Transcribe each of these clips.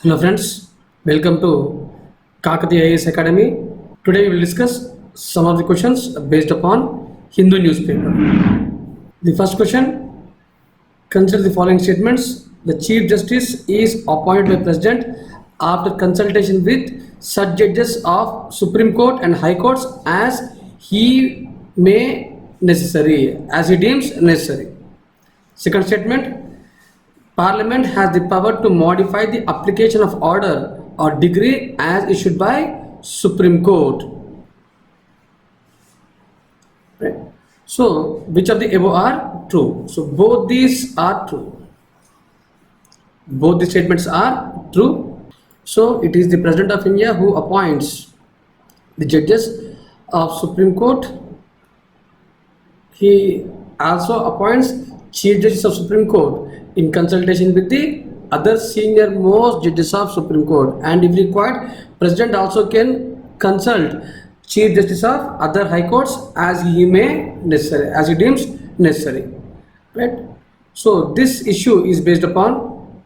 Hello friends, welcome to Kakati IAS Academy. Today we will discuss some of the questions based upon Hindu newspaper. The first question, consider the following statements. The Chief Justice is appointed by President after consultation with such judges of Supreme Court and High Courts as he deems necessary. Second statement, Parliament has the power to modify the application of order or decree as issued by Supreme Court. Right? So, which of the above are true? So, both these are true. Both the statements are true. So, it is the President of India who appoints the judges of Supreme Court. He also appoints Chief Justice of Supreme Court in consultation with the other senior most judges of Supreme Court, and if required, President also can consult Chief Justice of other High Courts as he deems necessary. Right? So this issue is based upon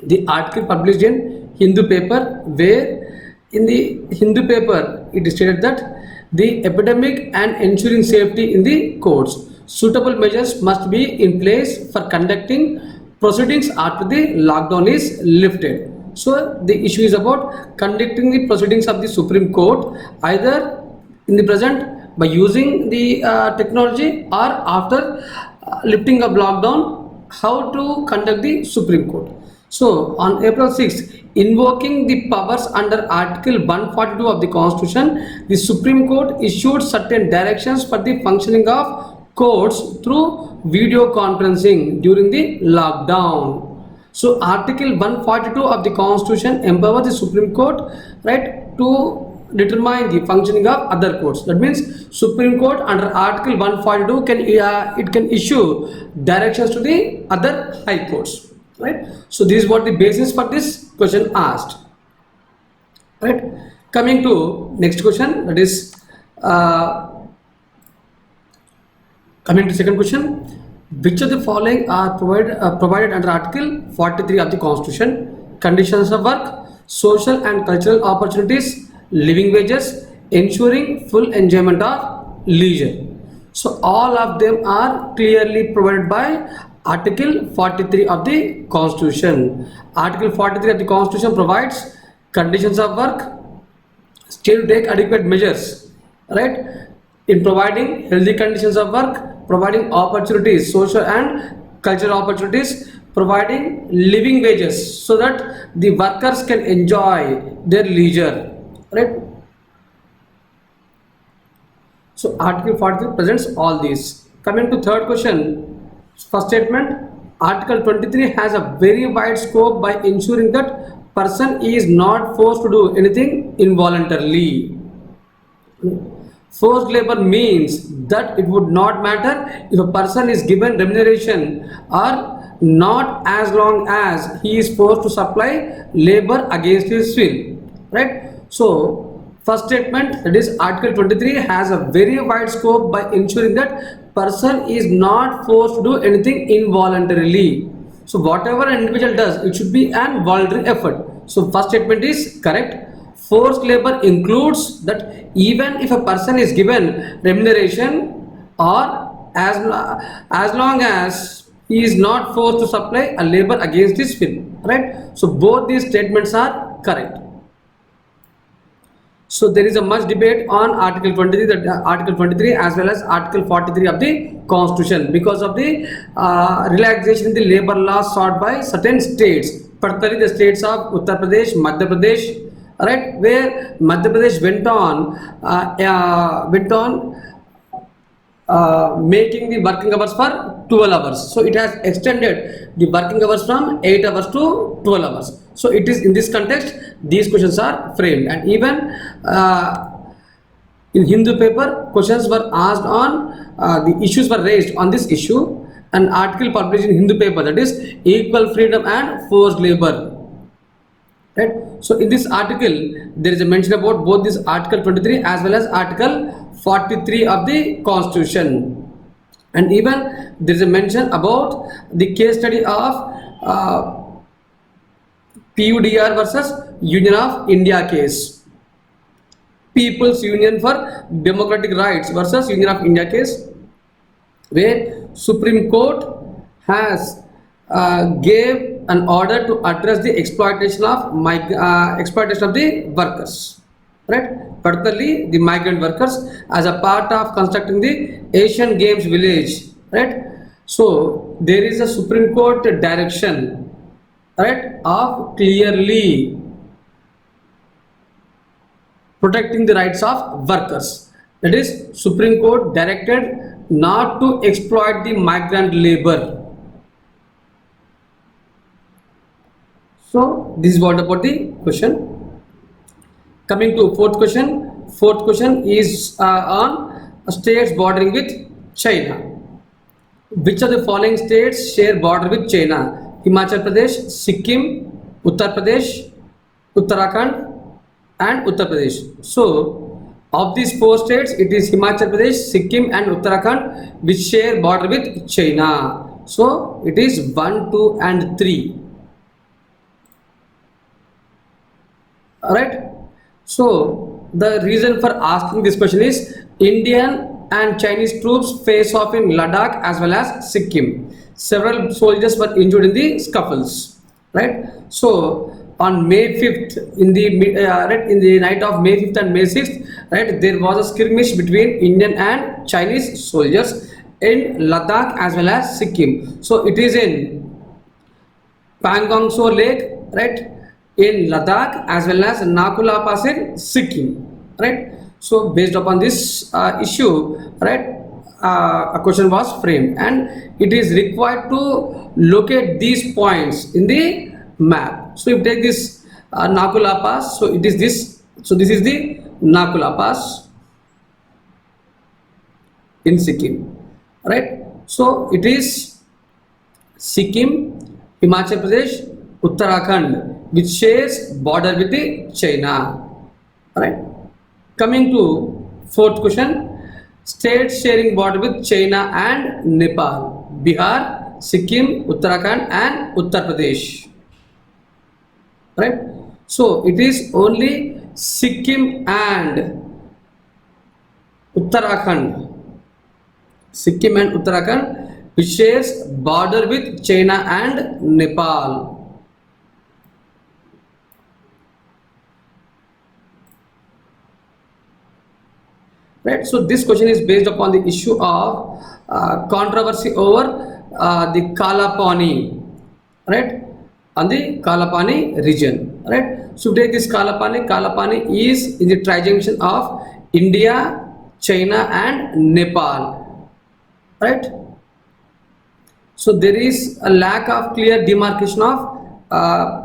the article published in Hindu paper, where in the Hindu paper it is stated that the epidemic and ensuring safety in the courts, suitable measures must be in place for conducting proceedings after the lockdown is lifted. So the issue is about conducting the proceedings of the Supreme Court either in the present by using the technology, or after lifting of lockdown, how to conduct the Supreme Court. So on April 6th, invoking the powers under Article 142 of the Constitution, the Supreme Court issued certain directions for the functioning of courts through video conferencing during the lockdown. So Article 142 of the Constitution empowers the Supreme Court, right, to determine the functioning of other courts. That means Supreme Court under Article 142 can issue directions to the other high courts. Right. So this is what the basis for this question asked. Right. Coming to next question, that is coming to second question, which of the following are provided under Article 43 of the Constitution? Conditions of work, social and cultural opportunities, living wages, ensuring full enjoyment of leisure. So all of them are clearly provided by Article 43 of the Constitution. Article 43 of the Constitution provides conditions of work, state to take adequate measures, right, in providing healthy conditions of work, providing opportunities, social and cultural opportunities, providing living wages so that the workers can enjoy their leisure, right. So Article 43 presents all these. Coming to third question, first statement, Article 23 has a very wide scope by ensuring that person is not forced to do anything involuntarily. Forced labor means that it would not matter if a person is given remuneration or not, as long as he is forced to supply labor against his will. Right? So first statement, that is Article 23 has a very wide scope by ensuring that person is not forced to do anything involuntarily. So whatever an individual does, it should be an voluntary effort. So first statement is correct. Forced labor includes that even if a person is given remuneration, or as long as he is not forced to supply a labor against his will, right? So both these statements are correct. So there is a much debate on Article 23, Article 23 as well as Article 43 of the Constitution, because of the relaxation in the labor laws sought by certain states, particularly the states of Uttar Pradesh, Madhya Pradesh, right, where Madhya Pradesh went on making the working hours for 12 hours. So it has extended the working hours from 8 hours to 12 hours. So it is in this context these questions are framed, and even in Hindu paper questions were asked on the issues were raised on this issue. An article published in Hindu paper, that is equal freedom and forced labor. Right? So in this article there is a mention about both this Article 23 as well as Article 43 of the Constitution, and even there is a mention about the case study of PUDR versus Union of India case. People's Union for Democratic Rights versus Union of India case, where Supreme Court has gave an order to address the exploitation of the workers, right? Particularly the migrant workers as a part of constructing the Asian Games village, right? So there is a Supreme Court direction, right, of clearly protecting the rights of workers. That is, Supreme Court directed not to exploit the migrant labor. So this is what about the question. Coming to fourth question. Fourth question is on states bordering with China. Which of the following states share border with China? Himachal Pradesh, Sikkim, Uttar Pradesh, Uttarakhand, and Uttar Pradesh. So, of these four states, it is Himachal Pradesh, Sikkim, and Uttarakhand which share border with China. So, it is 1, 2, and 3. Alright. So, the reason for asking this question is Indian and Chinese troops face off in Ladakh as well as Sikkim. Several soldiers were injured in the scuffles, right? So on May 5th, in the night of May 5th and May 6th, right, there was a skirmish between Indian and Chinese soldiers in Ladakh as well as Sikkim. So it is in Pangong So Lake, right, in Ladakh as well as Nakula Pass in Sikkim, right? So based upon this issue, right, a question was framed, and it is required to locate these points in the map. So if you take this Nakula Pass, so it is this. So this is the Nakula Pass in Sikkim, right? So it is Sikkim, Himachal Pradesh, Uttarakhand, which shares border with the China, right? Coming to fourth question, states sharing border with China and Nepal: Bihar, Sikkim, Uttarakhand, and Uttar Pradesh, right? So it is only Sikkim and Uttarakhand, which shares border with China and Nepal. Right, so this question is based upon the issue of controversy over the Kalapani, right, on the Kalapani region, right. So take this Kalapani is in the trijunction of India, China, and Nepal, right. So there is a lack of clear demarcation of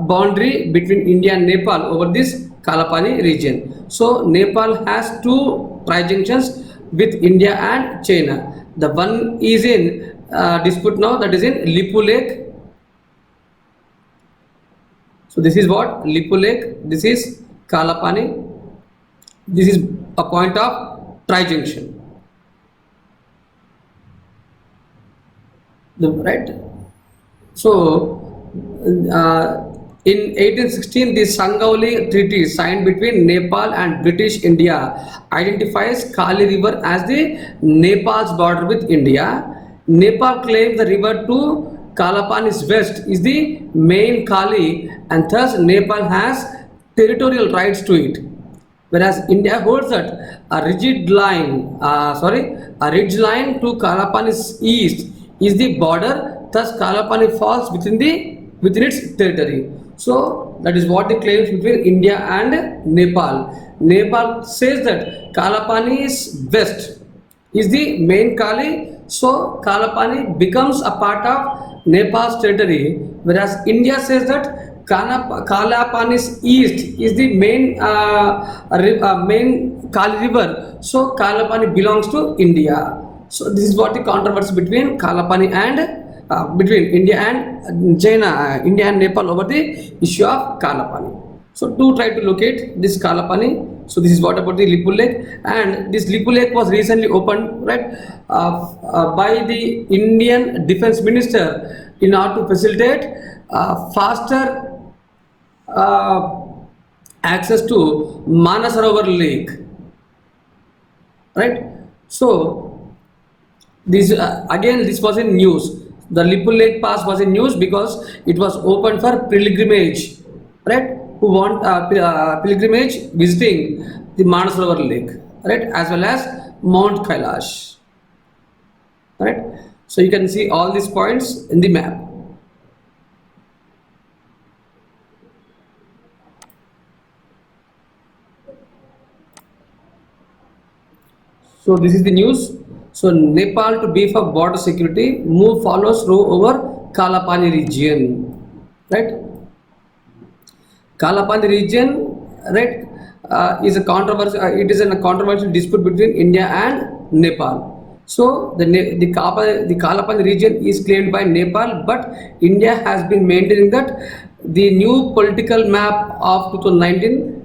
boundary between India and Nepal over this Kalapani region. So Nepal has two trijunctions with India and China. The one is in dispute now, that is in Lipu Lake. So this is what Lipu Lake, this is Kalapani, this is a point of trijunction, right. So in 1816, the Sangauli Treaty signed between Nepal and British India identifies Kali River as the Nepal's border with India. Nepal claims the river to Kalapani's west is the main Kali, and thus Nepal has territorial rights to it. Whereas India holds that a ridge line to Kalapani's east is the border, thus Kalapani falls within its territory. So that is what the claims between India and Nepal. Nepal says that Kalapani's west is the main Kali, so Kalapani becomes a part of Nepal's territory, whereas India says that Kalapani's east is the main Kali river, so Kalapani belongs to India. So this is what the controversy between Kalapani and between India and China, India and Nepal over the issue of Kalapani. So to try to locate this Kalapani, so this is what about the Lipu Lake, and this Lipu Lake was recently opened, right, by the Indian Defence Minister in order to facilitate faster uh, access to Manasarovar Lake, right? So this again, this was in news. The Lipul Lake Pass was in news because it was open for pilgrimage, right? Who want pilgrimage visiting the Manasarovar Lake, right? As well as Mount Kailash, right? So you can see all these points in the map. So this is the news. So Nepal to beef up border security, move follows row over Kalapani region, right? Kalapani region, right, is a controversy. It is a controversial dispute between India and Nepal. So the Kalapani region is claimed by Nepal, but India has been maintaining that the new political map of 2019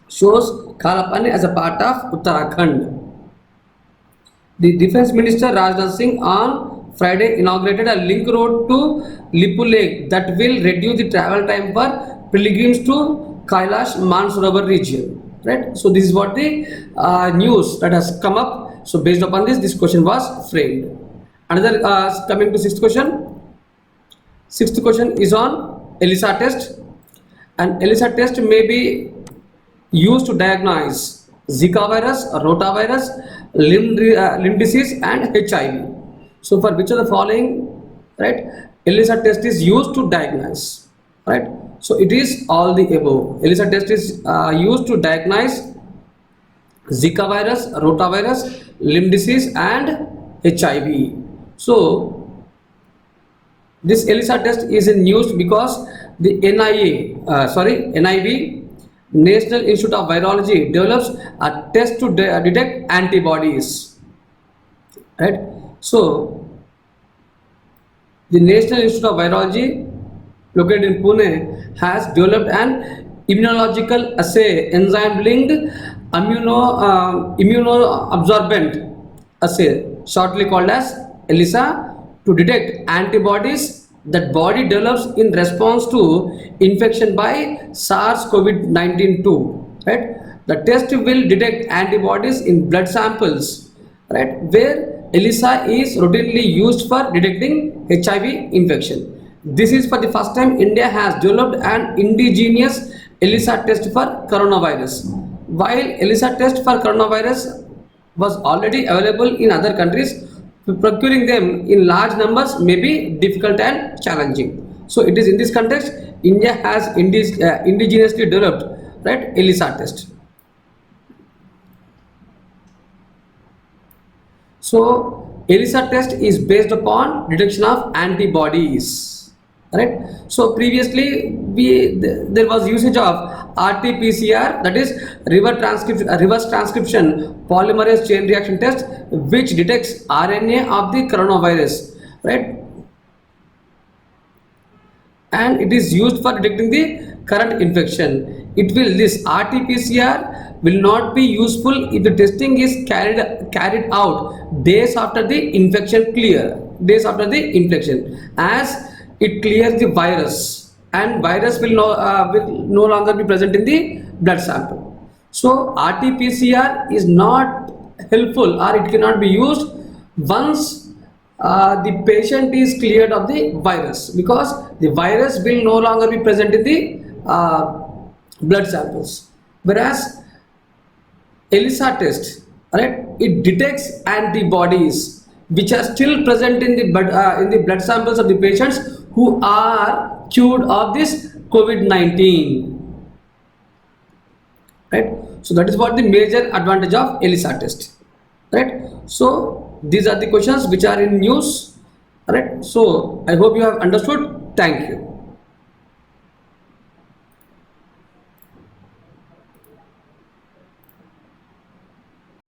shows Kalapani as a part of Uttarakhand. The Defense Minister Rajnath Singh on Friday inaugurated a link road to Lipul Lake that will reduce the travel time for pilgrims to Kailash Mansarovar region. Right. So this is what the news that has come up. So based upon this, this question was framed. Another coming to sixth question. Sixth question is on ELISA test. And ELISA test may be used to diagnose Zika virus, rotavirus, limb disease, and HIV. So, for which of the following, right? ELISA test is used to diagnose, right? So, it is all the above. ELISA test is used to diagnose Zika virus, rotavirus, limb disease, and HIV. So, this ELISA test is in use because the NIV, National Institute of Virology, develops a test to detect antibodies, right? So the National Institute of Virology, located in Pune, has developed an immunological assay, enzyme-linked immunoabsorbent assay, shortly called as ELISA, to detect antibodies that body develops in response to infection by SARS-CoV-19 2, right? The test will detect antibodies in blood samples, right, where ELISA is routinely used for detecting HIV infection. This is for the first time India has developed an indigenous ELISA test for coronavirus. While ELISA test for coronavirus was already available in other countries, procuring them in large numbers may be difficult and challenging. So it is in this context India has indigenously developed, right, ELISA test. So ELISA test is based upon detection of antibodies, right? So previously there was usage of RT-PCR, that is reverse transcription polymerase chain reaction test, which detects RNA of the coronavirus, right? And it is used for detecting the current infection. This RT-PCR will not be useful if the testing is carried out days after the infection as it clears the virus, and virus will no longer be present in the blood sample. So RT-PCR is not helpful, or it cannot be used once the patient is cleared of the virus, because the virus will no longer be present in the blood samples. Whereas ELISA test, right, it detects antibodies which are still present in the blood samples of the patients who are cured of this COVID-19. Right? So that is what the major advantage of ELISA test. Right? So these are the questions which are in news. Right? So I hope you have understood. Thank you.